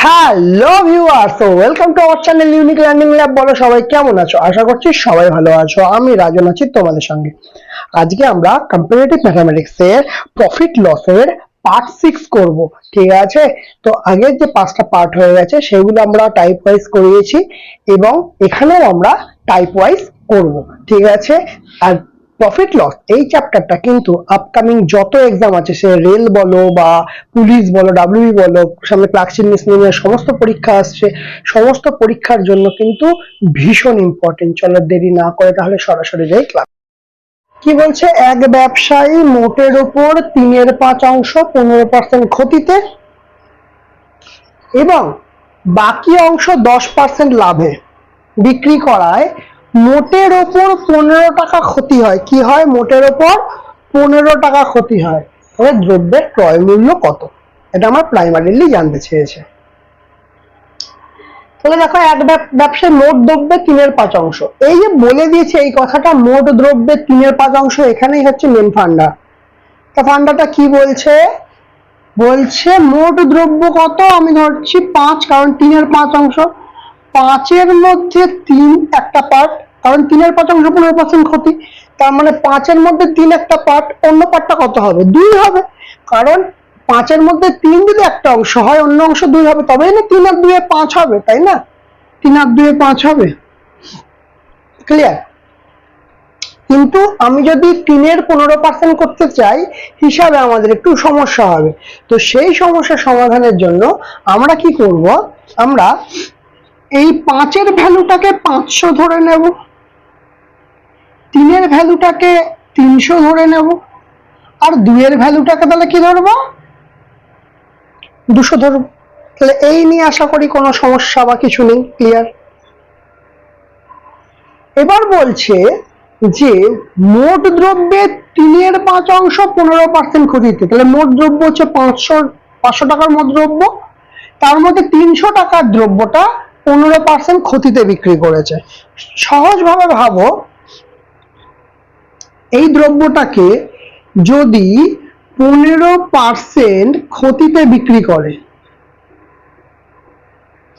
Hello viewers, welcome to our channel unique learning lab. বলো সবাই কেমন আছো? আশা করছি সবাই ভালো আছো। আমি রাজন আছি তোমাদের সঙ্গে। আজকে আমরা কম্পারেটিভ ম্যাথমেটিক্স এর প্রফিট লসের পার্ট 6 করব। ঠিক আছে, তো আগের যে 5টা পার্ট হয়ে গেছে সেগুলো আমরা টাইপ ওয়াইজ করিয়েছি এবং এখানেও আমরা টাইপ ওয়াইজ করব। ঠিক আছে, আর প্রফিট লস এই চ্যাপ্টারটা কিন্তু আপকামিং যত এক্সাম আছে, সে রেল বলো বা পুলিশ বলো, ডাব্লিউবি বলো, সামনে ক্লার্কশিপ মিসলিনিয়াস সমস্ত পরীক্ষা আসছে, সমস্ত পরীক্ষার জন্য কিন্তু ভীষণ ইম্পর্টেন্ট। চলো দেরি না করে তাহলে সরাসরি যাই ক্লাস। কি বলছে, এক ব্যবসায়ী মোটের উপর 3/5 15% ক্ষতিতে এবং বাকি অংশ 10% লাভে বিক্রি করায় মোটের ওপর 15 টাকা ক্ষতি হয়। কি হয়? মোটের ওপর 15 টাকা ক্ষতি হয়। তবে দ্রব্যের ক্রয় মূল্য কত? এটা আমার প্রাইমারিলি জানতে চেয়েছে। তাহলে দেখো, এক ব্যবসায় মোট দ্রব্যের 3/5। এই যে বলে দিয়েছে এই কথাটা, মোট দ্রব্যের 3/5, এখানেই হচ্ছে মেন ফান্ডা। তা ফান্ডাটা কি বলছে? বলছে মোট দ্রব্য কত? আমি ধরছি 5, কারণ 3/5। 5-এর মধ্যে 3 একটা পার্ট, কারণ 3/5 15% ক্ষতি। তার মানে 5-এর মধ্যে 3 একটা পার্ট, অন্য পার্টটা কত হবে? 2 হবে। কারণ 5-এর মধ্যে 3 যদি একটা অংশ হয়, অন্য অংশ 2 হবে, তবেই না 3 আর 2 5 হবে, তাই না? 3 আর 2 5 হবে। ক্লিয়ার? কিন্তু আমি যদি 3-এর 15% করতে চাই, হিসাবে আমাদের একটু সমস্যা হবে। তো সেই সমস্যা সমাধানের জন্য আমরা কি করব? আমরা এই 5-এর ভ্যালুটাকে 500 ধরে নেব, 3-এর ভ্যালুটাকে 300 ধরে নেব, আর 2-এর ভ্যালুটাকে তাহলে কি ধরবো? 200 ধরব। তাহলে এই নিয়ে আশা করি কোনো সমস্যা বা কিছু নেই। ক্লিয়ার? এবার বলছে যে মোট দ্রব্যের 3/5 15% ক্ষতিতে। তাহলে মোট দ্রব্য হচ্ছে 500 টাকার মোট দ্রব্য, তার মধ্যে 300 টাকার দ্রব্যটা 15% ক্ষতিতে বিক্রি করেছে। সহজভাবে ভাবো, এই দ্রব্যটাকে যদি 15% ক্ষতিতে বিক্রি করে,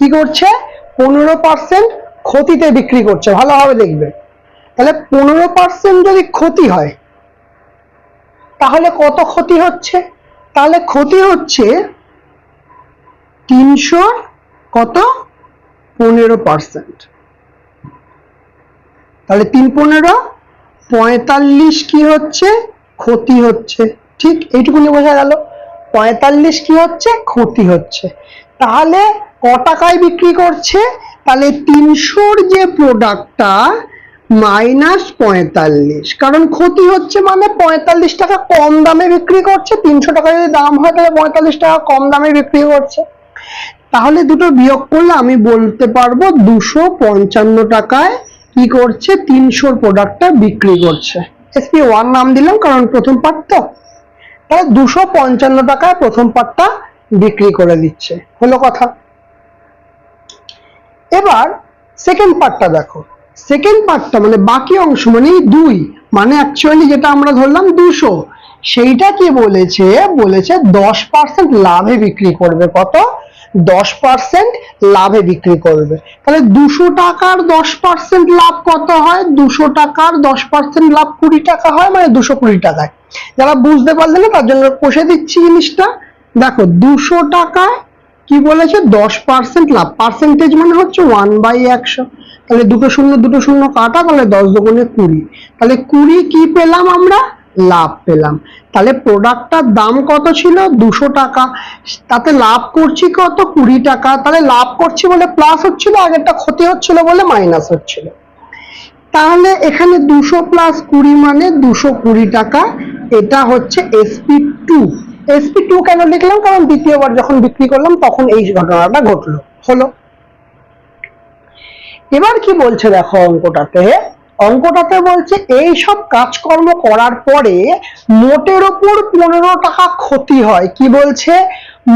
কি করছে? 15% ক্ষতিতে বিক্রি করছে। ভালোভাবে দেখবে। তাহলে 15% যদি ক্ষতি হয়, তাহলে কত ক্ষতি হচ্ছে? তাহলে ক্ষতি হচ্ছে 300 কত 15%। তাহলে 3 15 45 কি হচ্ছে? ক্ষতি হচ্ছে। ঠিক এইটুকুনি বোঝা গেল। 45 কি হচ্ছে? ক্ষতি হচ্ছে। তাহলে ক টাকায় বিক্রি করছে? তাহলে 300-র যে প্রোডাক্টটা -45, কারণ ক্ষতি হচ্ছে মানে 45 টাকা কম দামে বিক্রি করছে। 300 টাকা যদি দাম হয়, তাহলে 45 টাকা কম দামে বিক্রি করছে। তাহলে দুটো বিয়োগ করলে আমি বলতে পারবো 255 টাকায় কি করছে? 300-র প্রোডাক্টটা বিক্রি করছে। SP1 নাম দিলাম কারণ প্রথম পার্ট তো। তাহলে 255 টাকায় প্রথম পার্টটা বিক্রি করে দিচ্ছে। হলো কথা। এবার সেকেন্ড পার্টটা দেখো। সেকেন্ড পার্টটা মানে বাকি অংশ, মানে 2, মানে অ্যাকচুয়ালি যেটা আমরা ধরলাম 200, সেইটা কি বলেছে? বলেছে 10% লাভে বিক্রি করবে। কত? 10% লাভে বিক্রি করবে। তাহলে 200 টাকার 10% লাভ কত হয়? 200 টাকার 10% লাভ 20 টাকা হয়, মানে 220 টাকায়। যারা বুঝতে পারলে না, তার জন্য কষে দিচ্ছি জিনিসটা। দেখো, 200 টাকায় কি বলেছে? 10% লাভ। পার্সেন্টেজ মানে হচ্ছে 1/100। তাহলে দুটো শূন্য কাটা, তাহলে 10 দুগুণে 20। তাহলে 20 কি পেলাম আমরা? লাভ পেলাম। তাহলে প্রোডাক্টটার দাম কত ছিল? 200 টাকা। তাতে লাভ করছি কত? 20 টাকা। তাহলে লাভ করছি বলে প্লাস হচ্ছিল, আগেরটা ক্ষতি হচ্ছিল বলে মাইনাস হচ্ছিল। তাহলে এখানে 200 + 20 মানে 220 টাকা। এটা হচ্ছে SP2। SP2 কেন লিখলাম? কারণ দ্বিতীয়বার যখন বিক্রি করলাম তখন এই ঘটনাটা ঘটলো। হলো। এবার কি বলছে দেখো, অঙ্কটাতে বলছে এই সব কাজকর্ম করার পরে মোটের ওপর 15 টাকা ক্ষতি হয়। কি বলছে?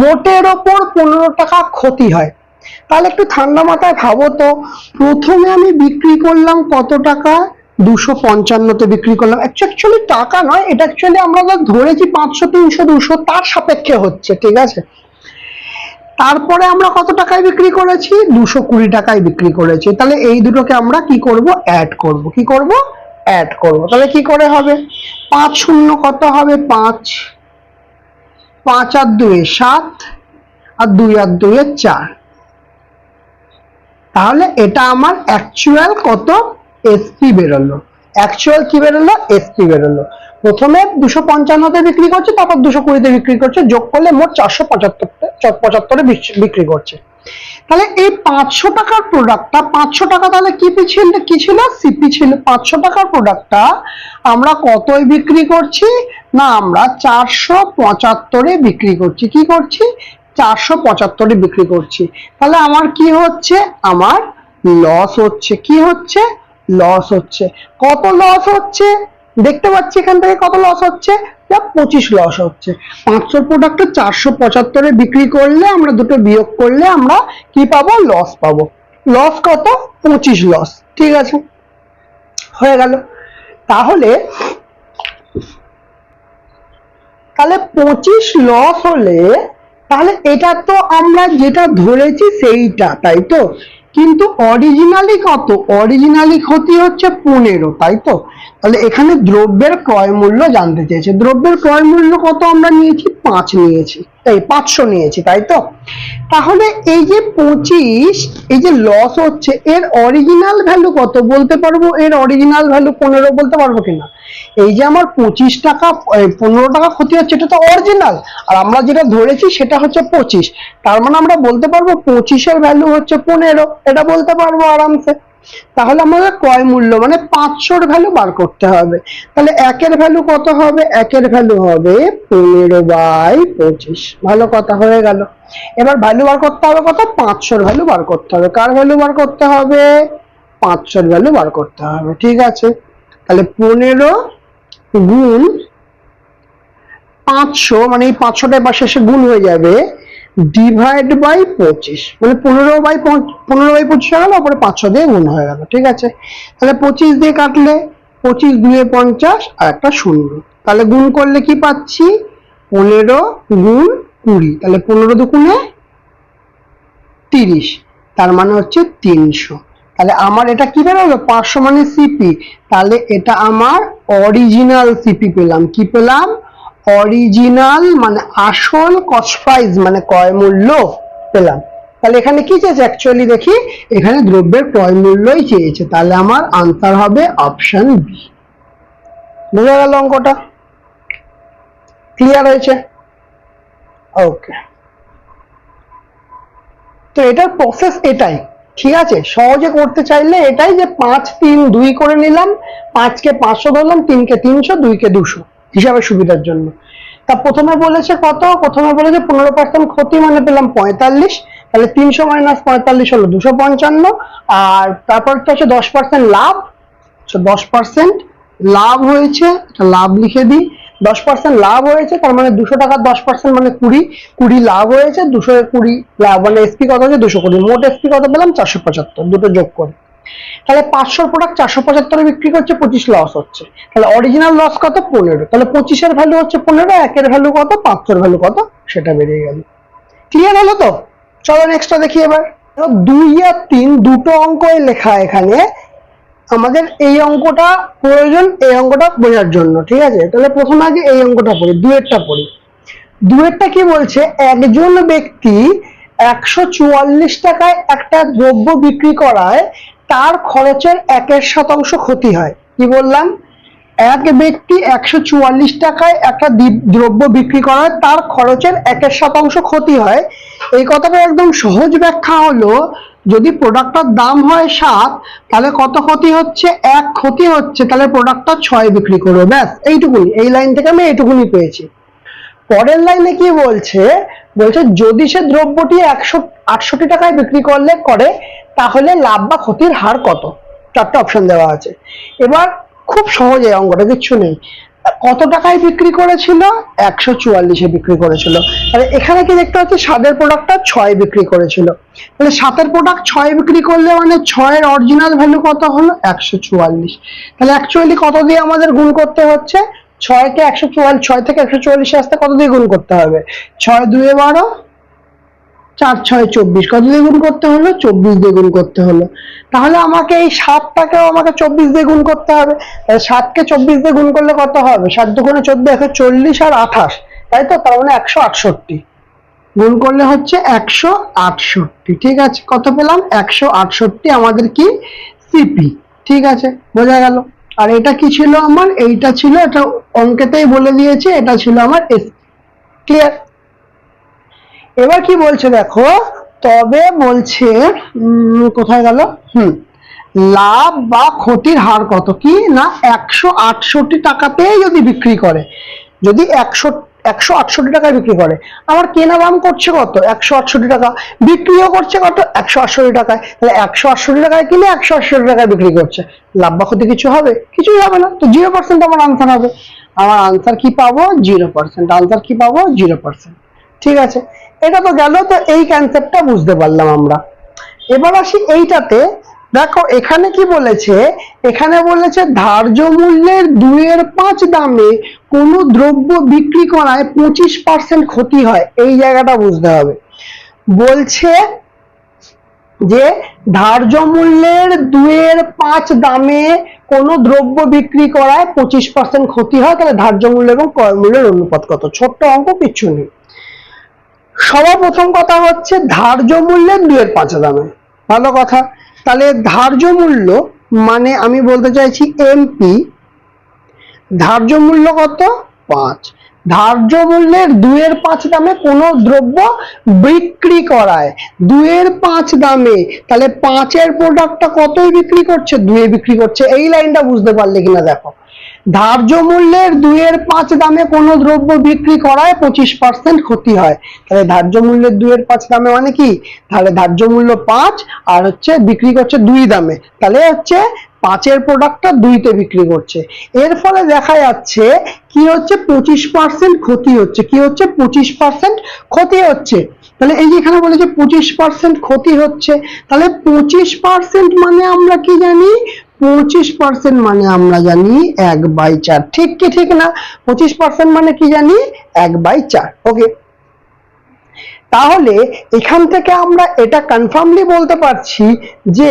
মোটের ওপর 15 টাকা ক্ষতি হয়। তাহলে একটু ঠান্ডা মাথায় ভাবো তো, প্রথমে আমি বিক্রি করলাম কত টাকা? 255-তে বিক্রি করলাম। অ্যাকচুয়ালি টাকা নয়, এটা অ্যাকচুয়ালি আমরা ধরেছি 500 300 200 তার সাপেক্ষে হচ্ছে। ঠিক আছে? তারপরে আমরা কত টাকায় বিক্রি করেছি, 220 টাকায় বিক্রি করেছি। তাহলে এই দুটোকে আমরা কি করব, অ্যাড করব। কি করব, অ্যাড করব। তাহলে কি করে হবে, 5 শূন্য কত হবে, 5, 5 আর 2 7, আর 2 আর 2 4। তাহলে এটা আমার অ্যাকচুয়াল কত, এসপি বেরোলো। অ্যাকচুয়াল কি বেরোলো, এসপি বেরোলো। প্রথমে 255 তে বিক্রি করছে, তারপর 220 তে বিক্রি করছে, যোগ করলে মোট 475 বিক্রি করছে। তাহলে এই 500 টাকার প্রোডাক্টটা, 500 টাকা তাহলে কি ছিল, সিপি ছিল। 500 টাকার প্রোডাক্টটা আমরা কতই বিক্রি করছি না, আমরা 475 বিক্রি করছি। কি করছি, 475 বিক্রি করছি। তাহলে আমার কি হচ্ছে, আমার লস হচ্ছে। কি হচ্ছে, লস হচ্ছে। কত লস হচ্ছে দেখতে পাচ্ছি এখান থেকে, কত লস হচ্ছে, 25 লস হচ্ছে। 500 প্রোডাক্টে 475 বিক্রি করলে, আমরা দুটো বিয়োগ করলে আমরা কি পাবো, লস পাবো। লস কত, 25 লস। ঠিক আছে, হয়ে গেল। তাহলে 25 লস হলে, তাহলে এটা তো আমরা যেটা ধরেছি সেইটা, তাই তো। কিন্তু অরিজিনালি কত, অরিজিনালি ক্ষতি হচ্ছে 15, তাই তো। তাহলে এখানে দ্রব্যের ক্রয় মূল্য জানতে চেয়েছে। দ্রব্যের ক্রয় মূল্য কত আমরা নিয়েছি, 5 নিয়েছি, এই 500 নিয়েছি, তাই তো। তাহলে এই যে 25, এই যে লস হচ্ছে, এর অরিজিনাল ভ্যালু কত বলতে পারবো, এর অরিজিনাল ভ্যালু 15 বলতে পারবো কিনা। এই যে আমার 25 টাকা 15 টাকা ক্ষতি হচ্ছে, এটা তো অরিজিনাল, আর আমরা যেটা ধরেছি সেটা হচ্ছে 25। তার মানে আমরা বলতে পারবো 25 এর ভ্যালু হচ্ছে 15, এটা বলতে পারবো আরামসে। তাহলে আমাদের ক্রয় মূল্য মানে 500 ভ্যালু বার করতে হবে। তাহলে একের ভ্যালু কত হবে, একের ভ্যালু হবে 15/25। ভালো কথা, হয়ে গেল। এবার ভ্যালু বার করতে হবে কত, 500 ভ্যালু বার করতে হবে। কার ভ্যালু বার করতে হবে, 500 ভ্যালু বার করতে হবে। ঠিক আছে, তাহলে 15 গুণ 500, মানে এই 500টা পাশে এসে গুণ হয়ে যাবে, ডিভাইড বাই 25, মানে 15/25 হয়ে গেল, তারপরে 500 দিয়ে গুণ হয়ে গেল। ঠিক আছে, তাহলে 25 দিয়ে কাটলে 25 2 50 আর একটা শূন্য, তাহলে গুণ করলে কি পাচ্ছি, 15 গুণ 20, তাহলে 15 দুগুণে 30, তার মানে হচ্ছে 300। তাহলে আমার এটা কি বেরোলো, 500 মানে সিপি। তাহলে এটা আমার অরিজিনাল সিপি পেলাম। কি পেলাম, অরিজিনাল মানে আসল কস্ট প্রাইস, মানে ক্রয় মূল্য পেলাম। তাহলে এখানে কি চেয়েছে, অ্যাকচুয়ালি দেখি এখানে দ্রব্যের ক্রয় মূল্যই চেয়েছে। তাহলে আমার আনসার হবে অপশন বি। বুঝা গেল অঙ্কটা, ক্লিয়ার হয়েছে? ওকে, তো এটার প্রসেস এটাই। ঠিক আছে, সহজে করতে চাইলে এটাই, যে 5 3 2 করে নিলাম, 5 কে 500 ধরলাম, 3 কে 300, 2 কে 200 হিসাবে সুবিধার জন্য। তা প্রথমে বলেছে কত, প্রথমে বলেছে 15% ক্ষতি, মানে পেলাম 45। তাহলে 300 মাইনাস 45 হলো 255, আর তারপর হচ্ছে 10% লাভ। 10% লাভ হয়েছে, লাভ লিখে দিই। 10% লাভ হয়েছে, তার মানে 200 টাকার 10% মানে 20 লাভ হয়েছে। 220 লাভ মানে এসপি কত হচ্ছে, 220। মোট এসপি কত পেলাম, 475, দুটো যোগ করে। তাহলে 500 প্রোডাক্ট 475 বিক্রি করছে, 25 লস হচ্ছে। তাহলে অরিজিনাল লস কত, 15। তাহলে 25 এর ভ্যালু হচ্ছে 15, একের ভ্যালু কত, 500 ভ্যালু কত, সেটা বেরিয়ে গেল। ক্লিয়ার হলো তো? চলো নেক্সটটা দেখি এবার। 2 আর 3 দুটো অঙ্কই লেখা এখানে, আমাদের এই অঙ্কটা প্রয়োজন এই অঙ্কটা বোঝার জন্য। ঠিক আছে, তাহলে প্রথমে আগে এই অঙ্কটা পড়ি, দুয়েরটা পড়ি। দুয়েরটা কি বলছে, একজন ব্যক্তি 144 টাকায় একটা দ্রব্য বিক্রি করায় তার খরচের 1% ক্ষতি হয়। কি বললাম, এক ব্যক্তি 144 টাকায় একটা দ্রব্য বিক্রি করায় তার খরচের 1% ক্ষতি হয়। এই কথাটা একদম সহজ ব্যাখ্যা হলো, যদি প্রোডাক্টটার দাম হয় 7, তাহলে কত ক্ষতি হচ্ছে, 1 ক্ষতি হচ্ছে, তাহলে প্রোডাক্টটা 6 বিক্রি করবে। ব্যাস এইটুকুনি, এই লাইন থেকে আমি এইটুকুনি পেয়েছি। পরের লাইনে কি বলছে, বলছে যদি সে দ্রব্যটি 168 টাকায় বিক্রি করে, তাহলে লাভ বা ক্ষতির হার কত। 4টা অপশন দেওয়া আছে। এবার খুব সহজ এই অঙ্কটা, কিচ্ছু নেই। কত টাকায় বিক্রি করেছিল, 144 বিক্রি করেছিল। তাহলে এখানে কি দেখতে পাচ্ছি, 7 প্রোডাক্টটা 6 বিক্রি করেছিল। তাহলে 7 প্রোডাক্ট 6 বিক্রি করলে মানে 6 এর অরিজিনাল ভ্যালু কত হলো, 144। তাহলে অ্যাকচুয়ালি কত দিয়ে আমাদের গুণ করতে হচ্ছে, 6 কে 144, 6 থেকে 144 আসতে কত দিয়ে গুণ করতে হবে, 6 2 12, 4 6 24, কত দিয়ে গুণ করতে হলো? 24 দিয়ে গুণ করতে হলো। তাহলে আমাকে এই 7টাকেও আমাকে 24 দিয়ে গুণ করতে হবে। তাহলে 7কে 24 দিয়ে গুণ করলে কত হবে? 7 দুগুণে 14, 140 আর 28, তাই তো? তার মানে 168 গুণ করলে হচ্ছে 168। ঠিক আছে, কত পেলাম? 168 আমাদের কি সিপি। ঠিক আছে, বোঝা গেল। আর এটা কি ছিল আমার? এইটা ছিল, এটা অঙ্কেতেই বলে দিয়েছে, এটা ছিল আমার এস। ক্লিয়ার? এবার কি বলছে দেখো, তবে বলছে কোথায় গেল, লাভ বা ক্ষতির হার কত? কি না 168 টাকাতেই যদি বিক্রি করে, যদি 168 টাকায় বিক্রি করে, আমার কেনা দাম করছে কত? 168 টাকা, বিক্রিও করছে কত? 168 টাকায়। তাহলে 168 টাকায় কিনে 168 টাকায় বিক্রি করছে, লাভ বা ক্ষতি কিছু হবে? কিছুই হবে না। তো 0% আমার আনসার হবে। আমার আনসার কি পাবো? 0%। আনসার কি পাবো? 0%। ঠিক আছে, এটা তো গেল। তো এই কনসেপ্টটা বুঝতে পারলাম আমরা। এবার আসি এইটাতে। দেখো এখানে কি বলেছে, এখানে বলেছে ধার্য মূল্যের 2/5 দামে কোনো দ্রব্য বিক্রি করায় 25% ক্ষতি হয়। এই জায়গাটা বুঝতে হবে। বলছে যে ধার্য মূল্যের 2/5 দামে কোনো দ্রব্য বিক্রি করায় 25% ক্ষতি হয়। তাহলে ধার্য মূল্য এবং ক্রয় মূল্যের অনুপাত কত? ছোট্ট অঙ্ক, কিচ্ছু নেই। সবার প্রথম কথা হচ্ছে ধার্য মূল্যের 2/5 দামে, ভালো কথা। তাহলে ধার্য মূল্য মানে আমি বলতে চাইছি এমপি, ধার্য মূল্য কত? 5। ধার্য মূল্যের 2/5 দামে কোনো দ্রব্য বিক্রি করায় 2/5 দামে, তাহলে 5-এর প্রোডাক্টটা কতই বিক্রি করছে? 2-এ বিক্রি করছে। এই লাইনটা বুঝতে পারলে কিনা দেখো, ধার্য মূল্যের 2/5 দামে কোনো দ্রব্য বিক্রি করায় 25% ক্ষতি হয়। তাহলে ধার্য মূল্যের 2/5 দামে মানে কি? তাহলে ধার্য মূল্য 5 আর হচ্ছে বিক্রি করছে 2 দামে, তাহলে হচ্ছে 5-এর প্রোডাক্টটা 2-তে বিক্রি করছে। এর ফলে দেখা যাচ্ছে কি হচ্ছে? 25% ক্ষতি হচ্ছে। কি হচ্ছে? 25% ক্ষতি হচ্ছে। তাহলে এই যে এখানে বলেছে 25% ক্ষতি হচ্ছে, তাহলে 25% মানে আমরা কি জানি? 25% মানে আমরা জানি 1/4। ঠিক কি ঠিক না? 25% মানে কি জানি? 1/4। ওকে, তাহলে এখান থেকে আমরা এটা কনফার্মলি বলতে পারছি যে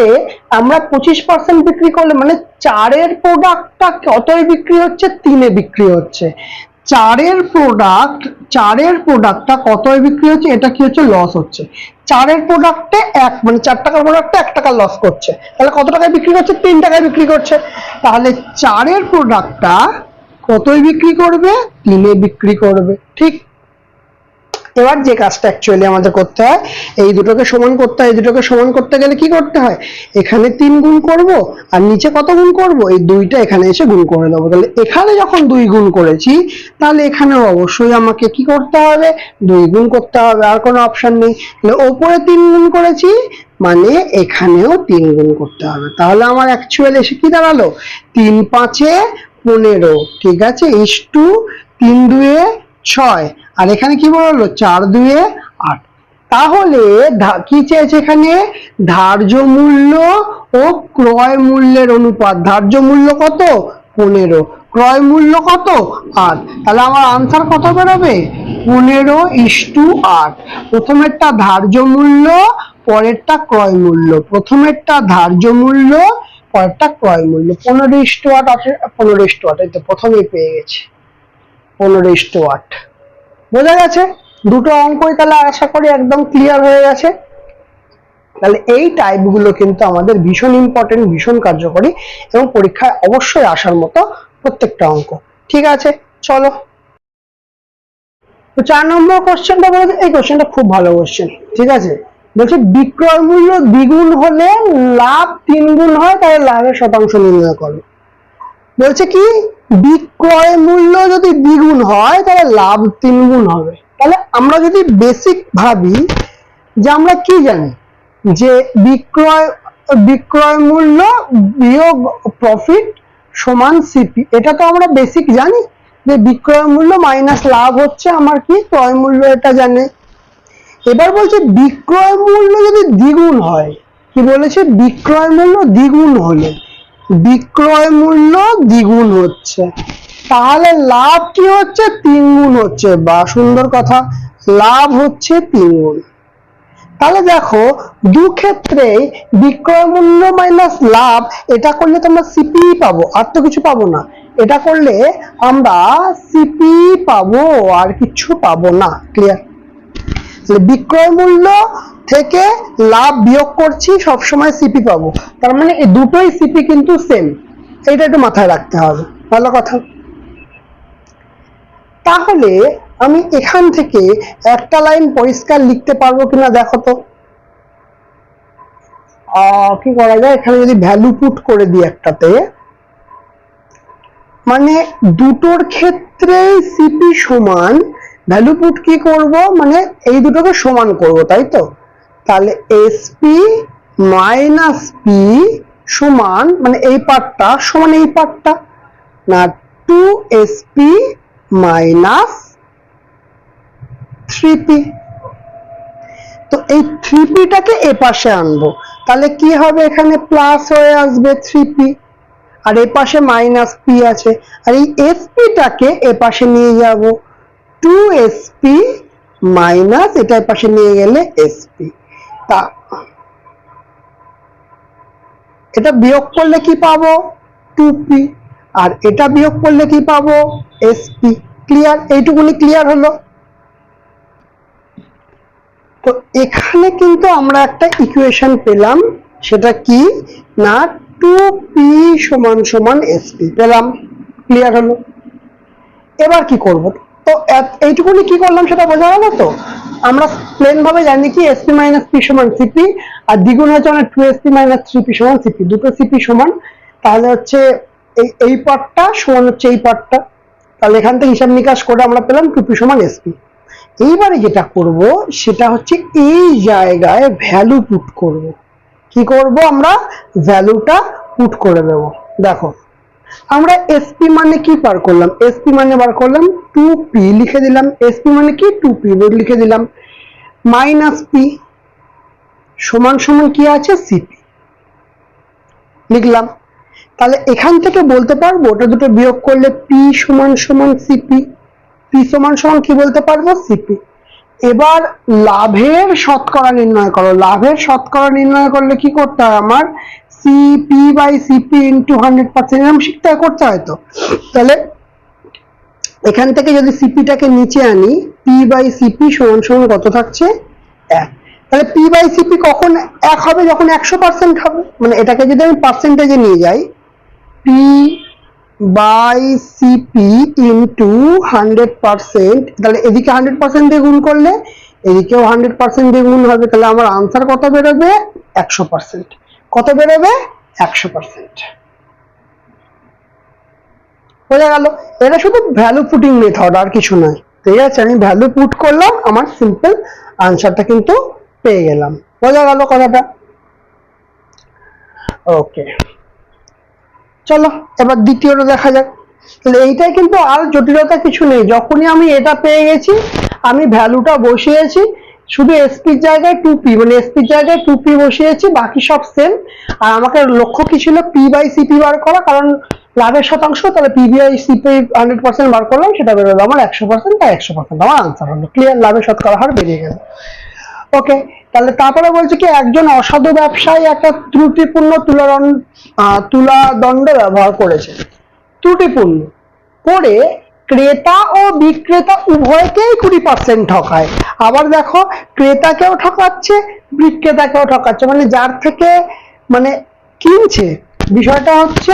আমরা 25% বিক্রি করলে মানে 4-এর প্রোডাক্টটা কতই বিক্রি হচ্ছে? 3-এ বিক্রি হচ্ছে। 4-এর প্রোডাক্টটা কতই বিক্রি হচ্ছে? এটা কি হচ্ছে? লস হচ্ছে। 4-এর প্রোডাক্টে মানে 4 টাকার প্রোডাক্টে 1 টাকা লস করছে। তাহলে কত টাকায় বিক্রি করছে? 3 টাকায় বিক্রি করছে। তাহলে 4-এর প্রোডাক্টটা কতই বিক্রি করবে? 3-এ বিক্রি করবে। ঠিক। এবার যে কাজটা অ্যাকচুয়ালি আমাদের করতে হয়, এই দুটোকে সমান করতে হয়। এই দুটোকে সমান করতে গেলে কি করতে হয়? এখানে 3 গুণ করব আর নিচে কত গুণ করব? এই 2টা এখানে এসে গুণ করে দেবো। তাহলে এখানে যখন 2 গুণ করেছি, তাহলে এখানেও অবশ্যই আমাকে কি করতে হবে? 2 গুণ করতে হবে, আর কোনো অপশন নেই। তাহলে ওপরে 3 গুণ করেছি মানে এখানেও 3 গুণ করতে হবে। তাহলে আমার অ্যাকচুয়ালি এসে কি দাঁড়ালো? 3 5-এ 15। ঠিক আছে, ইস্টু 3 2-এ 6, আর এখানে কি বললো? 4 2-এ 8। তাহলে কি চেয়েছে এখানে? ধার্য মূল্য ও ক্রয় মূল্যের অনুপাত। ধার্য মূল্য কত? 15, ক্রয় মূল্য কত? 8। তাহলে আমার আনসার কত বেরোবে? 15:8। প্রথমেরটা ধার্য মূল্য, পরেরটা ক্রয় মূল্য। প্রথমেরটা ধার্য মূল্য, পরেরটা ক্রয় মূল্য। 15:8। 15:8, এই তো প্রথমেই পেয়ে গেছি। 15:8। বোঝা গেছে? দুটো অঙ্কই তাহলে আশা করি একদম ক্লিয়ার হয়ে গেছে। তাহলে এই টাইপগুলো কিন্তু আমাদের ভীষণ ইম্পর্টেন্ট, ভীষণ কার্যকরী এবং পরীক্ষায় অবশ্যই আসার মতো প্রত্যেকটা অঙ্ক। ঠিক আছে, চলো। তো 4 নম্বর কোশ্চেনটা বলেছে, এই কোশ্চেনটা খুব ভালো কোশ্চেন। ঠিক আছে, বলছে বিক্রয় মূল্য দ্বিগুণ হলে লাভ 3 গুণ হয়, তাহলে লাভের শতাংশ নির্ণয় করো। বলছে কি বিক্রয় মূল্য যদি দ্বিগুণ হয় তাহলে লাভ 3 গুণ হবে। তাহলে আমরা যদি বেসিক ভাবি যে আমরা কি জানি যে বিক্রয় মূল্য বিয়োগ প্রফিট সমান সিপি, এটা তো আমরা বেসিক জানি যে বিক্রয় মূল্য মাইনাস লাভ হচ্ছে আমার কি ক্রয় মূল্য, এটা জানে। এবার বলছে বিক্রয় মূল্য যদি দ্বিগুণ হয়, কি বলেছে? বিক্রয় মূল্য দ্বিগুণ হলে, বিক্রয় মূল্য দ্বিগুণ হচ্ছে, তাহলে লাভ কি হচ্ছে? 3 গুণ হচ্ছে। বা সুন্দর কথা, লাভ হচ্ছে 3 গুণ। তাহলে দেখো দু ক্ষেত্রেই বিক্রয় মূল্য মাইনাস লাভ, এটা করলে তোমরা সিপি পাবো, আর তো কিছু পাবো না। এটা করলে আমরা সিপি পাবো, আর কিছু পাবো না। ক্লিয়ার? বিক্রয় মূল্য থেকে লাভ বিয়োগ করছি, সবসময় সিপি পাবো, তার মানে এই দুটোই সিপি কিন্তু সেম। এটা একটু মাথায় রাখতে হবে, ভালো কথা। তাহলে আমি এখান থেকে একটা লাইন পরিষ্কার লিখতে পারবো কিনা দেখো তো। কি করা যায়, এখানে যদি ভ্যালু পুট করে দিই একটাতে, মানে দুটোর ক্ষেত্রে সিপি সমান, ভ্যালু পুট কি করব, মানে এই দুটোকে সমান করব, তাই তো। তাহলে এসপি মাইনাস পি সমান, মানে এই পার্টটা সমান এই পার্টটা, না 2sp মাইনাস 3p। তো এই 3p টাকে এ পাশে আনবো, তাহলে কি হবে, এখানে প্লাস হয়ে আসবে 3p, আর এ পাশে মাইনাস p আছে, আর এই sp টাকে এ পাশে নিয়ে যাব, 2sp মাইনাস, এটা এ পাশে নিয়ে গেলে sp। তা এটা বিয়োগ করলে কি পাবো, 2p, আর এটা বিয়োগ করলে কি পাবো, sp। ক্লিয়ার? এইটুকুনি ক্লিয়ার হলো। তো এখানে কিন্তু আমরা একটা ইকুয়েশন পেলাম, সেটা কি না 2p সমান সমান sp পেলাম। ক্লিয়ার হলো? এবার কি করব, তো এইটুকুনি কি করলাম সেটা বোঝা গেল তো। আমরা প্লেন ভাবে জানি কি sp মাইনাস p সমান cp, আর দ্বিগুণ হচ্ছে মানে 2sp মাইনাস 3p সমান cp, দুটো cp সমান, তাহলে হচ্ছে এই পার্টটা সমান হচ্ছে এই পার্টটা। তাহলে এখান থেকে হিসাব নিকাশ করে আমরা পেলাম 2p সমান sp। এইবারে যেটা করব সেটা হচ্ছে এই জায়গায় ভ্যালু পুট করব। কি করব, আমরা ভ্যালুটা পুট করে দেব। দেখো আমরা sp মানে কি বার করলাম, sp মানে বার করলাম 2p, লিখে দিলাম। sp মানে কি 2p লিখে দিলাম, মাইনাস p সমান সমান কি আছে, cp লিখলাম। তাহলে এখান থেকে বলতে পারবো ওটা দুটো বিয়োগ করলে p সমান সমান cp, p সমান সমান কি বলতে পারবো, cp। এবার লাভের শতকরা নির্ণয় করো। লাভের শতকরা নির্ণয় করলে কি করতে হয়, আমার সিপি বাই সিপি ইন্টু 100%, এরকম শিখতে হয়, করতে হয় তো। তাহলে এখান থেকে যদি সিপিটাকে নিচে আনি, পি বাই সিপি সমান সমান কত থাকছে, 1। তাহলে পি বাই সিপি কখন 1 হবে, যখন 100% হবে। মানে এটাকে যদি আমি পার্সেন্টেজে নিয়ে যাই, পি বাই সিপি ইন্টু 100%, তাহলে এদিকে 100% দিয়ে গুণ করলে এদিকেও 100% দিয়ে গুণ হবে, তাহলে আমার আনসার কত বেরোবে, 100%। কত বেরোবে, 100%। বোঝা গেল? এটা শুধু ভ্যালু পুটিং মেথড, আর কিছু নয়। ঠিক আছে, আমি ভ্যালু পুট করলাম, আমার সিম্পল আনসারটা কিন্তু পেয়ে গেলাম। বোঝা গেল কথাটা? ওকে, চলো এবার দ্বিতীয়টা দেখা যাক। তাহলে এইটাই কিন্তু আর জটিলতা কিছু নেই, যখনই আমি এটা পেয়ে গেছি আমি ভ্যালুটা বসিয়েছি, শুধু এসপির জায়গায় 2p, মানে এসপির জায়গায় 2p বসিয়েছি, বাকি সব সেম। আর আমাকে লক্ষ্য কি ছিল, p বাই সিপি বার করা, কারণ লাভের শতাংশ, তাহলে p বাই সিপি 100% বার করলাম, সেটা বেরোলো আমার 100%, তাই 100% আমার আনসার হলো। ক্লিয়ার? লাভের শতকরা হার বেরিয়ে গেল। ওকে, তাহলে তারপরে বলছে কি, একজন অসাধু ব্যবসায়ী একটা ত্রুটিপূর্ণ তুলাদণ্ড ব্যবহার করেছে। ত্রুটিপূর্ণ করে ক্রেতা ও বিক্রেতা উভয়কেই 20% ঠকায়। আবার দেখো, ক্রেতাকেও ঠকাচ্ছে, বিক্রেতাকেও ঠকাচ্ছে, মানে যার থেকে মানে কিনছে, বিষয়টা হচ্ছে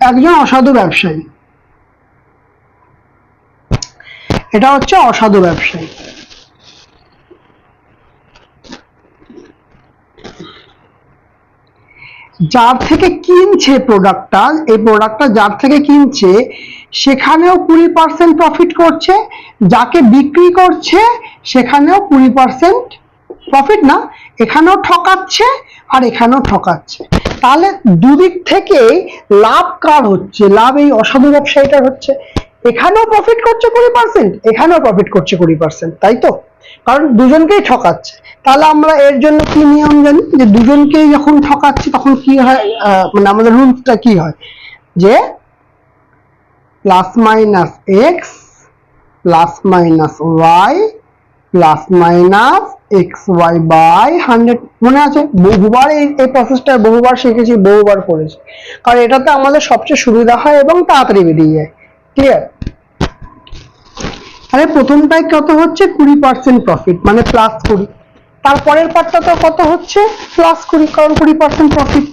একজন অসাধু ব্যবসায়ী। এটা হচ্ছে অসাধু ব্যবসায়ী। যার থেকে কিনছে প্রোডাক্টটা, এই প্রোডাক্টটা যার থেকে কিনছে সেখানেও 20% প্রফিট করছে, যাকে বিক্রি করছে সেখানেও 20% প্রফিট, না এখানেও ঠকাচ্ছে আর এখানেও ঠকাচ্ছে। তাহলে দুদিক থেকেই লাভ কার হচ্ছে, লাভ এই অসাধু ব্যবসায়ীটার হচ্ছে। এখানেও প্রফিট করছে 20%, এখানেও প্রফিট করছে 20%, তাই তো, কারণ দুজনকেই ঠকাচ্ছে। তাহলে আমরা এর জন্য কি নিয়ম জানি, যে দুজনকেই যখন ঠকাচ্ছে তখন কি হয়, মানে আমাদের রুলসটা কি হয়, যে plus minus X plus minus Y plus minus X Y by 100। মনে আছে? বহুবার এই প্রসেসটা বহুবার শিখেছি, বহুবার করেছি, কারণ এটাতে আমাদের সবচেয়ে সুবিধা হয় এবং তাড়াতাড়ি বেরিয়ে যায়। ক্লিয়ার? তাহলে প্রথমটায় কত হচ্ছে? 20% প্রফিট, মানে +20। তারপরের পার্টটা তো কত হচ্ছে? +20, কারণ 20% প্রফিট।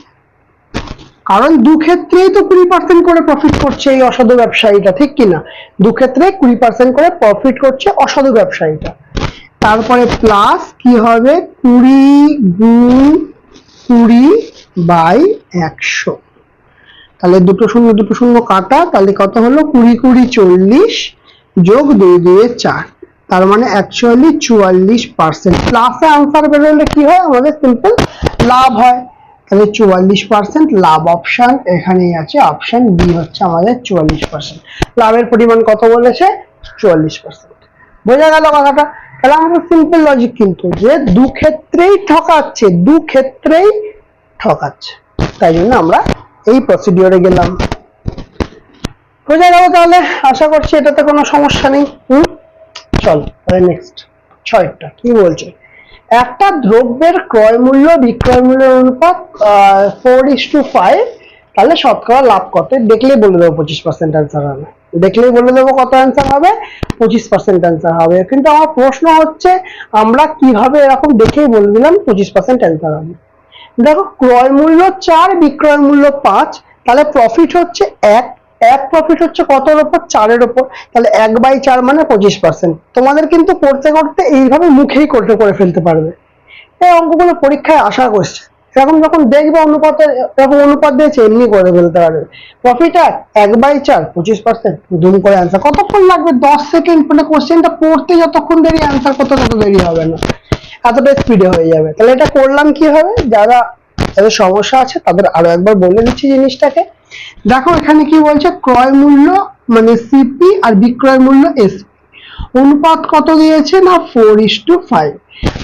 কারণ দু ক্ষেত্রেই তো 20% করে প্রফিট করছে এই অসাধু ব্যবসায়ীটা, ঠিক কিনা? দু ক্ষেত্রে 20% করে প্রফিট করছে অসাধু ব্যবসায়ীটা। তারপরে প্লাস কি হবে? 20 গুণ 20/100। তাহলে দুটো শূন্য কাটা, তাহলে কত হলো? 20 20 40 যোগ 2 2 4, তার মানে অ্যাকচুয়ালি 44%। প্লাসে আনসার বেরোলে কি হয়? আমাদের সিম্পল লাভ হয়। তাহলে 44% লাভ অপশন এখানেই আছে, অপশন বি হচ্ছে আমাদের 44%। লাভের পরিমাণ কত বলেছে? 44%। বোঝা গেল কথাটা? তাহলে আমাদের সিম্পল লজিক কিন্তু, যে দু ক্ষেত্রেই ঠকাচ্ছে, তাই জন্য আমরা এই প্রসিডিওরে গেলাম। বোঝা গেল তাহলে? আশা করছি এটাতে কোনো সমস্যা নেই। চল তাহলে নেক্সট 6টা কি বলছে? একটা দ্রব্যের ক্রয় মূল্য বিক্রয় মূল্যের অনুপাত 4:5, তাহলে শতকরা লাভ কত? দেখলেই বলে দেবো 25% অ্যান্সার হবে। দেখলেই বলে দেবো কত অ্যান্সার হবে? 25% অ্যান্সার হবে। কিন্তু আমার প্রশ্ন হচ্ছে, আমরা কিভাবে এরকম দেখেই বলে দিলাম 25% অ্যান্সার হবে? দেখো, ক্রয় মূল্য 4, বিক্রয় মূল্য 5, তাহলে প্রফিট হচ্ছে 1। প্রফিট হচ্ছে কতর উপর? 4-এর উপর। তাহলে 1/4 মানে 25%। তোমাদের কিন্তু করতে করতে এইভাবে মুখেই করে ফেলতে পারবে। এই অঙ্কগুলো পরীক্ষায় আশা করছে, এরকম যখন দেখবে অনুপাতের, এরকম অনুপাত দিয়েছে, এমনি করে ফেলতে পারবে। প্রফিট 1/4, 25%, দুম করে অ্যান্সার। কতক্ষণ লাগবে? 10 সেকেন্ড। মানে কোশ্চেনটা পড়তে যতক্ষণ দেরি, অ্যান্সার করতে তত দেরি হবে না, এতটা স্পিডে হয়ে যাবে। তাহলে এটা করলাম কিভাবে? যাদের সমস্যা আছে তাদের আরো একবার বলে দিচ্ছি জিনিসটাকে। দেখো এখানে কি বলছে? ক্রয় মূল্য মানে সিপি আর বিক্রয় মূল্য এসপি, অনুপাত কত দিয়েছে? না 4:5।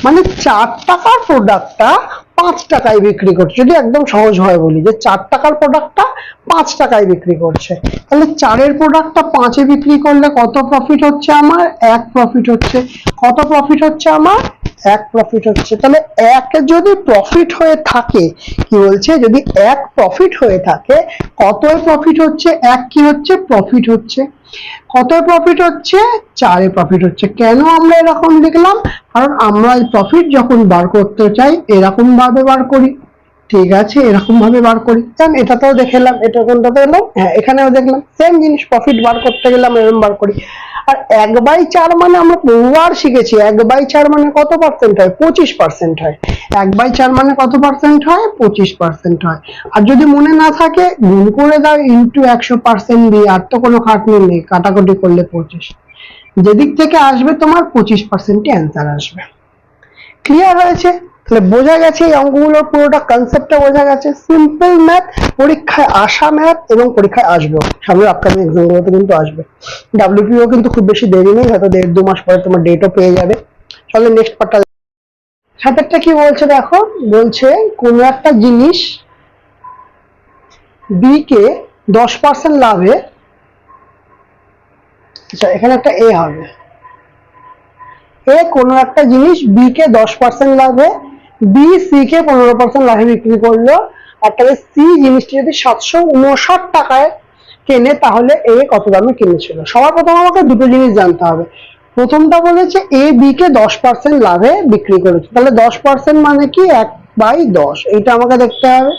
মানে 4 টাকার প্রোডাক্টটা 5 টাকায় বিক্রি করছে। যদি একদম সহজ হয় বলি, যে 4 টাকার প্রোডাক্টটা 5 টাকায় বিক্রি করছে, তাহলে 4-এর প্রোডাক্টটা 5-এ বিক্রি করলে কত প্রফিট হচ্ছে আমার? 1 প্রফিট হচ্ছে। কত প্রফিট হচ্ছে আমার? 1 প্রফিট হচ্ছে। তাহলে 1 যদি প্রফিট হয়ে থাকে, কি বলছে? যদি 1 প্রফিট হয়ে থাকে, কত প্রফিট হচ্ছে? 1 কি হচ্ছে? প্রফিট হচ্ছে। কত প্রফিট হচ্ছে? 4-এ প্রফিট হচ্ছে। কেন আমরা এরকম লিখলাম? কারণ আমরা প্রফিট যখন বার করতে চাই এরকম ভাবে বার করি, ঠিক আছে? এরকম ভাবে বার করি। কারণ এটাতেও দেখলাম, এটা কোনটাতে এলো? হ্যাঁ, এখানেও দেখলাম সেম জিনিস, প্রফিট বার করতে গেলাম এরকম বার করি। আর 1/4 মানে আমরা বহুবার শিখেছি, 1/4 মানে কত পার্সেন্ট হয়? 25% হয়। 1/4 মানে কত পার্সেন্ট হয়? 25% হয়। আর যদি মনে না থাকে, গুণ করে দাও ইন্টু 100% দিয়ে, আর তো কোনো খাটনি নেই, কাটাকুটি করলে 25। যেদিক থেকে আসবে তোমার 25%ই অ্যান্সার আসবে। ক্লিয়ার হয়েছে? তাহলে বোঝা গেছে এই অঙ্কগুলোর পুরোটা কনসেপ্টটা বোঝা গেছে। সিম্পল ম্যাথ, পরীক্ষায় আসা ম্যাথ, এবং পরীক্ষায় আসবে, সামনে আপকামিং এক্সামগুলোতে কিন্তু আসবে। ডাব্লিউপিও কিন্তু খুব বেশি দেরি নেই, হয়তো 1.5-2 মাস পরে তোমার ডেটও পেয়ে যাবে। চলো নেক্সট পার্টটা। সাথেরটা কি বলছে দেখো? বলছে কোন একটা জিনিস বি কে 10% লাভে, আচ্ছা এখানে একটা এ হবে, এ কোনো একটা জিনিস বি কে 10% লাভে, বি সি কে 15% লাভে বিক্রি করলো। আর তাহলে সি জিনিসটি যদি 759 টাকায় কেনে, তাহলে এ কত দামে কিনেছিল? সবার প্রথম আমাকে দুটো জিনিস জানতে হবে। প্রথমটা বলেছে এ বি কে 10% লাভে বিক্রি করেছে, তাহলে 10% মানে কি? 1/10, এইটা আমাকে দেখতে হবে।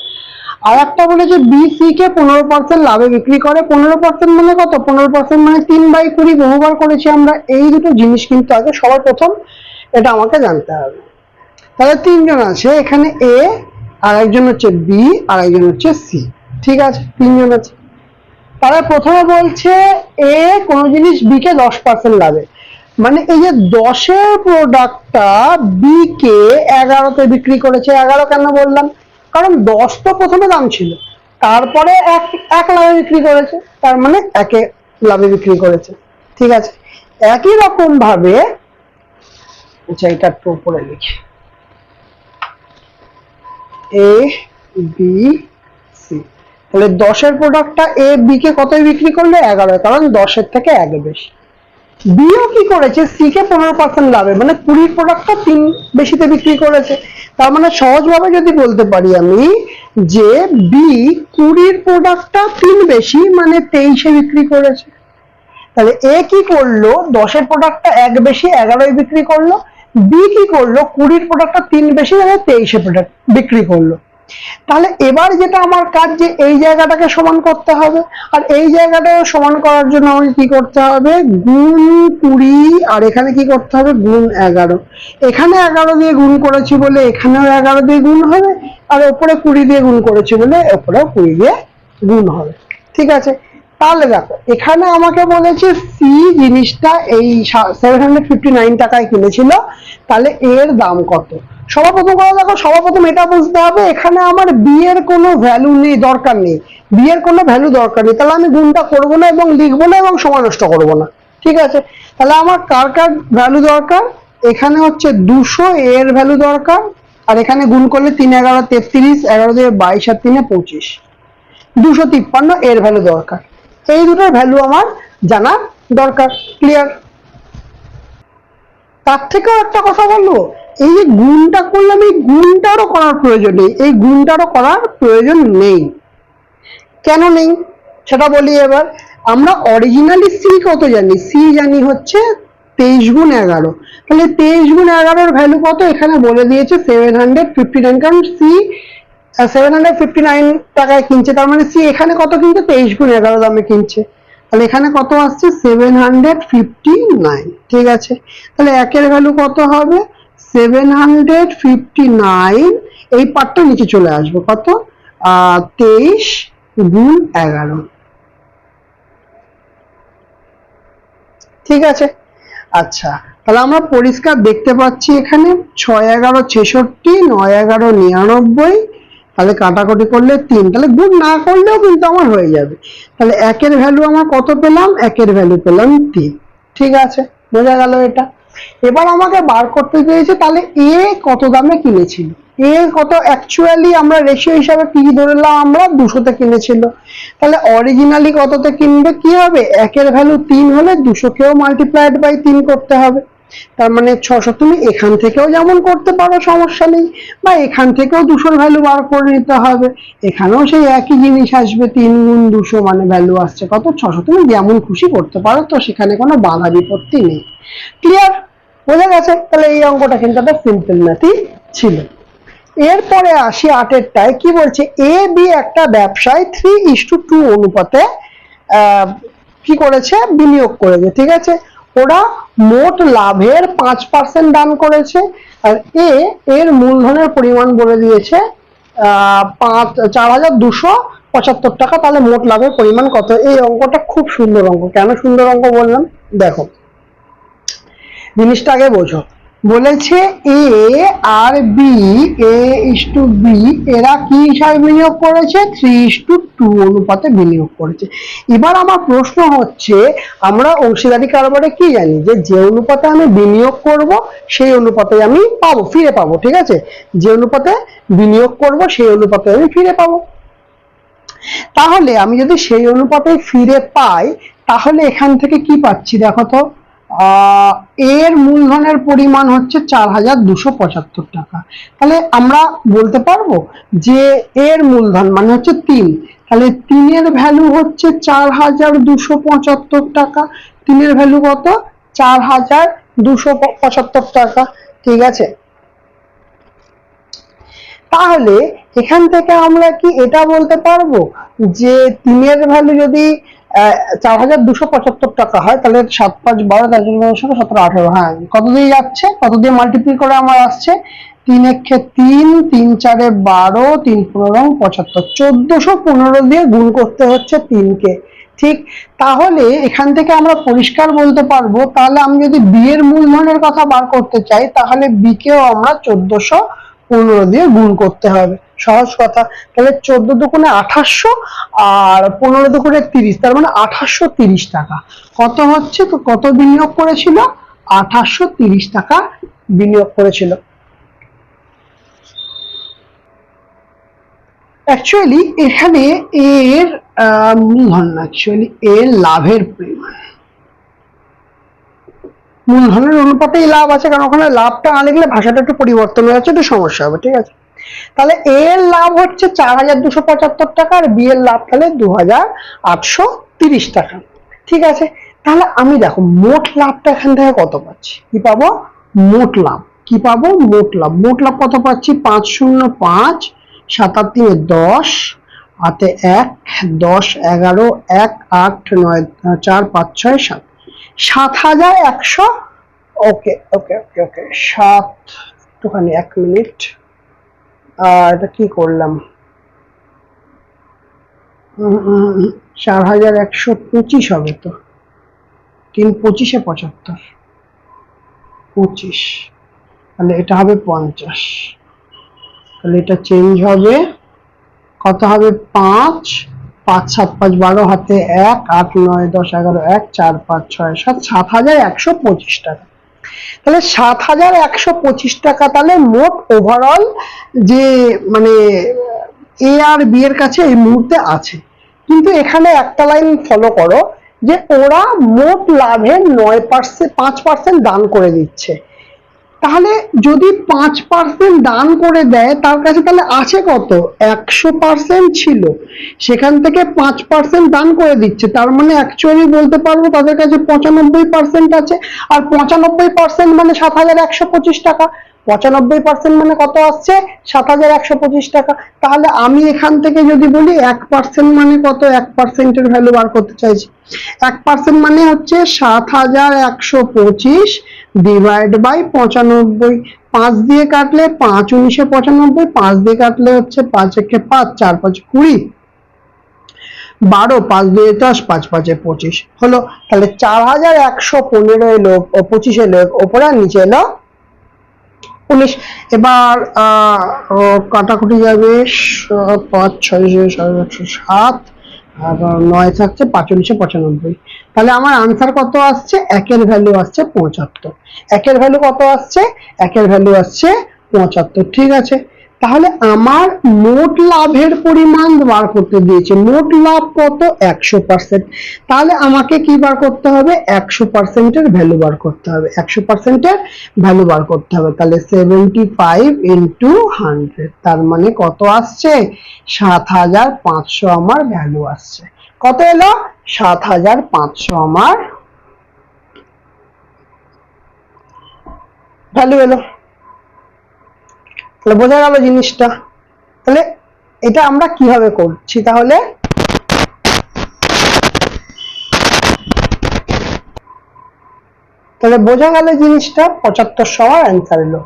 আর একটা বলেছে বি সি কে 15% লাভে বিক্রি করে। 15% মানে কত? 15% মানে 3/20, বহুবার করেছি আমরা। এই দুটো জিনিস কিন্তু আগে সবার প্রথম এটা আমাকে জানতে হবে। তাহলে তিনজন আছে এখানে, এ, আর একজন হচ্ছে বি, আর একজন হচ্ছে সি, ঠিক আছে? তিনজন আছে। তাহলে প্রথমে বলছে এ কোন জিনিস বি কে 10% লাভে, মানে এই যে 10-এর প্রোডাক্টটা বি কে 11-তে বিক্রি করেছে। 11 কেন বললাম? কারণ 10 তো প্রথমে দাম ছিল, তারপরে এক লাভে বিক্রি করেছে, তার মানে 1 লাভে বিক্রি করেছে, ঠিক আছে? একই রকম ভাবে, আচ্ছা এটা একটু উপরে লিখি, এ বি সি, তাহলে 10-এর প্রোডাক্টটা এ বি কে কতই বিক্রি করলো? 11, কারণ 10-এর থেকে 1 বেশি। বিও কি করেছে, সি কে 15% লাভে, মানে 20 প্রোডাক্টটা 3 বেশিতে বিক্রি করেছে। তার মানে সহজভাবে যদি বলতে পারি আমি যে বি 20 প্রোডাক্টটা 3 বেশি, মানে 23-এ বিক্রি করেছে। তাহলে এ কি করলো, 10-এর প্রোডাক্টটা 1 বেশি 11-এ বিক্রি করলো। বি কি করলো, 20-র প্রোডাক্টটা 3 বেশি, মানে 23-এ প্রোডাক্ট বিক্রি করলো। তাহলে এবার যেটা আমার কাজ, যে এই জায়গাটাকে সমান করতে হবে, আর এই জায়গাটাকে সমান করার জন্য আমাকে কি করতে হবে, গুণ 20, আর এখানে কি করতে হবে, গুণ 11। এখানে 11 দিয়ে গুণ করেছি বলে এখানেও 11 দিয়ে গুণ হবে, আর ওপরে 20 দিয়ে গুণ করেছি বলে ওপরেও 20 দিয়ে গুণ হবে। ঠিক আছে, তাহলে দেখো এখানে আমাকে বলেছে সি জিনিসটা এই 759 টাকায় কিনেছিল, তাহলে এর দাম কত। সবার প্রথম কথা দেখো, সবার প্রথম এটা বুঝতে হবে এখানে আমার বি এর কোনো ভ্যালু নেই, দরকার নেই, বি এর কোনো ভ্যালু দরকার নেই, তাহলে আমি গুণটা করবো না এবং লিখবো না এবং সময় নষ্ট করবো না। ঠিক আছে, তাহলে আমার কার কার ভ্যালু দরকার, এখানে হচ্ছে 200 এর ভ্যালু দরকার, আর এখানে গুণ করলে 3 11 33, 11 দিয়ে 22 আর 3 25, 253 এর ভ্যালু দরকার। এই দুটোর ভ্যালু আমার জানা দরকার। ক্লিয়ার? তার থেকেও একটা কথা বলবো, এই যে গুণটা করলাম, এই গুণটারও করার প্রয়োজন নেই, এই গুণটারও করার প্রয়োজন নেই। কেন নেই সেটা বলি এবার। আমরা অরিজিনালি সি কত জানি, সি জানি হচ্ছে 23 গুণ 11। তাহলে 23 গুণ 11-এর ভ্যালু কত, এখানে বলে দিয়েছে 759, কারণ সি 759 টাকায় কিনছে, তার মানে সি এখানে কত কিনছে, 23 গুণ 11 দামে কিনছে। তাহলে এখানে কত আসছে, 759। ঠিক আছে, তাহলে একের ভ্যালু কত হবে, 759, এই পার্টটা নিচে চলে আসবে, কত 23 গুণ 11। ঠিক আছে, আচ্ছা তাহলে আমরা পরিষ্কার দেখতে পাচ্ছি এখানে 6 11 66, 9 11 99, তাহলে কাটাকুটি করলে 3, তাহলে গুণ না করলেও কিন্তু আমার হয়ে যাবে। তাহলে একের ভ্যালু আমার কত পেলাম, একের ভ্যালু পেলাম 3। ঠিক আছে, বোঝা গেল এটা। এবার আমাকে বার করতে দিয়েছে তাহলে এ কত দামে কিনেছিল, এ কত, অ্যাকচুয়ালি আমরা রেশিও হিসাবে কি ধরলাম, আমরা 200-তে কিনেছিল, তাহলে অরিজিনালি কততে কিনবে, কি হবে, একের ভ্যালু 3 হলে 200-কেও মাল্টিপ্লাইড বাই 3 করতে হবে। তার মানে 600 তুমি এখান থেকেও যেমন করতে পারো, সমস্যা নেই, বা এখান থেকেও 200-র ভ্যালু বার করে নিতে হবে, এখানেও সেই একই জিনিস আসবে, 3 গুণ 200 মানে ভ্যালু আসছে কত, 600। তুমি যেমন খুশি করতে পারো, তো সেখানে কোনো বাধা বিপত্তি নেই। ক্লিয়ার? বোঝা গেছে? তাহলে এই অঙ্কটা কিন্তু একটা সিম্পল ম্যাথই ছিল। এরপরে আসি 8-এরটায়, কি বলছে, এ বি একটা ব্যবসায় 3:2 অনুপাতে কি করেছে, বিনিয়োগ করেছে। ঠিক আছে, ওরা মোট লাভের 5% দান করেছে, আর এ এর মূলধনের পরিমাণ বলে দিয়েছে 4275 টাকা। তাহলে মোট লাভের পরিমাণ কত। এই অঙ্কটা খুব সুন্দর অঙ্ক। কেন সুন্দর অঙ্ক বললাম, দেখো জিনিসটা আগে বোঝো। বলেছে এ আর B, A is to B, এরা কি হিসাবে বিনিয়োগ করেছে, 3:2 অনুপাতে বিনিয়োগ করেছে। এবার আমার প্রশ্ন হচ্ছে, আমরা অংশীদারি কারবারে কি জানি, যে অনুপাতে আমি বিনিয়োগ করব সেই অনুপাতে আমি পাবো, ফিরে পাবো। ঠিক আছে, যে অনুপাতে বিনিয়োগ করব সেই অনুপাতে আমি ফিরে পাবো। তাহলে আমি যদি সেই অনুপাতে ফিরে পাই, তাহলে এখান থেকে কি পাচ্ছি দেখো তো, এর মূলধনের পরিমাণ হচ্ছে 4275 টাকা। তাহলে আমরা বলতে পারবো যে এর মূলধন মানে হচ্ছে 3, তাহলে 3-এর ভ্যালু হচ্ছে 4275 টাকা। 3-এর ভ্যালু কত, 4275 টাকা। ঠিক আছে, তাহলে এখান থেকে আমরা কি এটা বলতে পারবো যে 3-এর ভ্যালু যদি 4275 টাকা হয়, তাহলে 7 5 12, 17 18, হ্যাঁ কত দিয়ে যাচ্ছে, কত দিয়ে মাল্টিপ্লাই করে আমার আসছে, 3 1 3, 3 4 12, 3 15 75, 1415 দিয়ে গুণ করতে হচ্ছে 3-কে। ঠিক, তাহলে এখান থেকে আমরা পরিষ্কার বলতে পারবো, তাহলে আমি যদি বি এর মূলধনের কথা বার করতে চাই, তাহলে বি কেও আমরা 1415 দিয়ে গুণ করতে হবে। সহজ কথা, তাহলে 14 দুগুণে 2800 আর 15 দুগুণে 30, তার মানে 2830 টাকা। কত হচ্ছে, তো কত বিনিয়োগ করেছিল, 2830 টাকা বিনিয়োগ করেছিল। অ্যাকচুয়ালি এখানে এর মূলধন না, অ্যাকচুয়ালি এর লাভের পরিমাণ। মূলধনের অনুপাতেই লাভ আছে, কারণ ওখানে লাভটা না লিখলে ভাষাটা একটু পরিবর্তন হয়ে যাচ্ছে, একটু সমস্যা হবে। ঠিক আছে, তাহলে এ এর লাভ হচ্ছে 4275 টাকা, আর বি এর লাভ তাহলে 2830 টাকা। ঠিক আছে, তাহলে আমি দেখো মোট লাভটা এখান থেকে কত পাচ্ছি, কি পাবো, মোট লাভ কি পাবো, মোট লাভ, মোট লাভ কত পাচ্ছি, 505, 7 আর 3 10, হাতে 1, 10, 11, 1, 8, 9, 4, 5, 6, 7, 7100। ওকে ওকে ওকে ওকে 7, একটুখানি 1 মিনিট, এটা কি করলাম, 4125 হবে তো, 3 25-এ 75, 25, তাহলে এটা হবে 50, তাহলে এটা চেঞ্জ হবে, কত হবে, 5, 5, 7, 5, 12, হাতে 1, 8, 9, 10, 11, 1, 4, 5, 6, 7, 7125 টাকা। তাহলে 7125 টাকা তাহলে মোট ওভারঅল যে মানে এ আর বি এর কাছে এই মুহূর্তে আছে। কিন্তু এখানে একটা লাইন ফলো করো, যে ওরা মোট লাভের 5% দান করে দিচ্ছে। তাহলে যদি 5% দান করে দেয়, তার কাছে তাহলে আছে কত, 100% ছিল, সেখান থেকে 5% দান করে দিচ্ছে, তার মানে অ্যাকচুয়ালি বলতে পারবো তাদের কাছে 95% আছে। আর 95% মানে 7125 টাকা, 95% মানে কত আসছে, 7125 টাকা। তাহলে আমি এখান থেকে যদি বলি 1% মানে কত, 1%-এর ভ্যালু বার করতে চাইছি, 1% মানে হচ্ছে 7125 ডিভাইড বাই 95, 5 দিয়ে কাটলে 5 19-এ 95, 5 দিয়ে কাটলে হচ্ছে 5 একে 5, 4 5 20, 12, 5 2 10, 5 5 25 হলো। তাহলে 4115 এলো, 25 এলো ওপরে, আর নিচে এলো 19। এবার কাটাকুটি যাবে, 5 6 107, আর 9 থাকছে 5 19-এ 95। তাহলে আমার আনসার কত আসছে, একের ভ্যালু আসছে 75, একের ভ্যালু কত আসছে, একের ভ্যালু আসছে 75। ঠিক আছে, তাহলে আমার মোট লাভের পরিমাণ বার করতে দিয়েছে, মোট লাভ কত, 100%। তাহলে আমাকে কি বার করতে হবে, 100%-এর ভ্যালু বার করতে হবে, 100%-এর ভ্যালু বার করতে হবে। তাহলে 75 ইন্টু 100, তার মানে কত আসছে, 7500 আমার ভ্যালু আসছে। কত এলো, 7500 আমার ভ্যালু এলো। তাহলে বোঝা গেল জিনিসটা। তাহলে এটা আমরা কিভাবে করছি, তাহলে বোঝা গেল জিনিসটা, 7500 আমার অ্যান্সার এলো।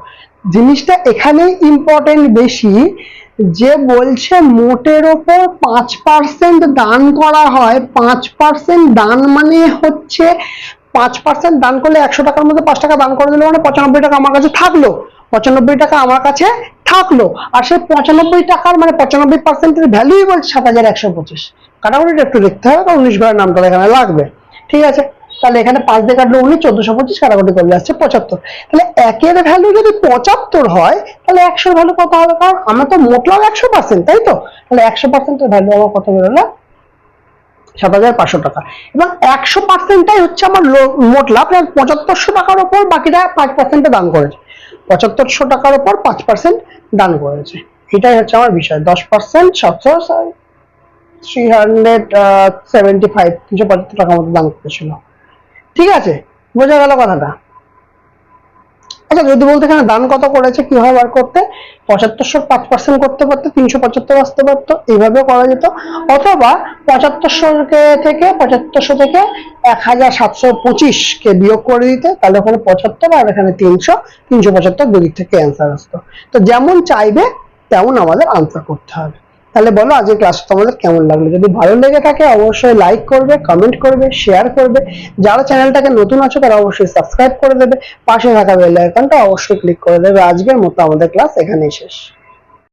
জিনিসটা এখানে ইম্পর্টেন্ট বেশি, যে বলছে মোটের ওপর 5% দান করা হয়, 5% দান মানে হচ্ছে 5% দান করলে 100 টাকার মধ্যে 5 টাকা দান করে দিলে মানে 95 টাকা আমার কাছে থাকলো, 95 টাকা আমার কাছে থাকলো। আর সেই 95 টাকার মানে 95%-এর ভ্যালুই বলছে 7125। কাটাকুটিটা একটু দেখতে হবে, কারণ 19 ঘরের নামটা এখানে লাগবে। ঠিক আছে, তাহলে এখানে 5 দিয়ে কাটলো 19, 1425, কাটাকুটি করলে আসছে 75। তাহলে একের ভ্যালু যদি 75 হয়, তাহলে 100-এর ভ্যালু কত হবে, কারণ আমরা তো মোট লাভ 100%, তাই তো। তাহলে 100%-এর ভ্যালু আমার কত বেরোলো, 7500 টাকা। এবং 100%-টাই হচ্ছে আমার মোট লাভ। 7500 টাকার উপর বাকিটা 5% দান করেছে, 7500 টাকার উপর 5% দান করেছে, এটাই হচ্ছে আমার বিষয়। 10% 375, 375 টাকার মতো দান করেছিল। ঠিক আছে, বোঝা গেল কথাটা। আচ্ছা, যদি বলতে এখানে দান কত করেছে, কিভাবে বার করতে, 7500 5% করতে পারতো, 375 আসতে পারতো, এইভাবেও করা যেত। অথবা 7500 থেকে 1725 কে বিয়োগ করে দিতে, তাহলে ওখানে 75 আর এখানে 375 দুদিক থেকে অ্যান্সার আসতো। তো যেমন চাইবে তেমন আমাদের আনসার করতে হবে। তাহলে বলো আজকের ক্লাস তোমাদের কেমন লাগলো? যদি ভালো লেগে থাকে অবশ্যই লাইক করবে, কমেন্ট করবে, শেয়ার করবে। যারা চ্যানেলটাকে নতুন আছো তারা অবশ্যই সাবস্ক্রাইব করে দেবে, পাশে থাকা বেল আইকনটা অবশ্যই ক্লিক করে দেবে। আজকের মতো আমাদের ক্লাস এখানেই শেষ।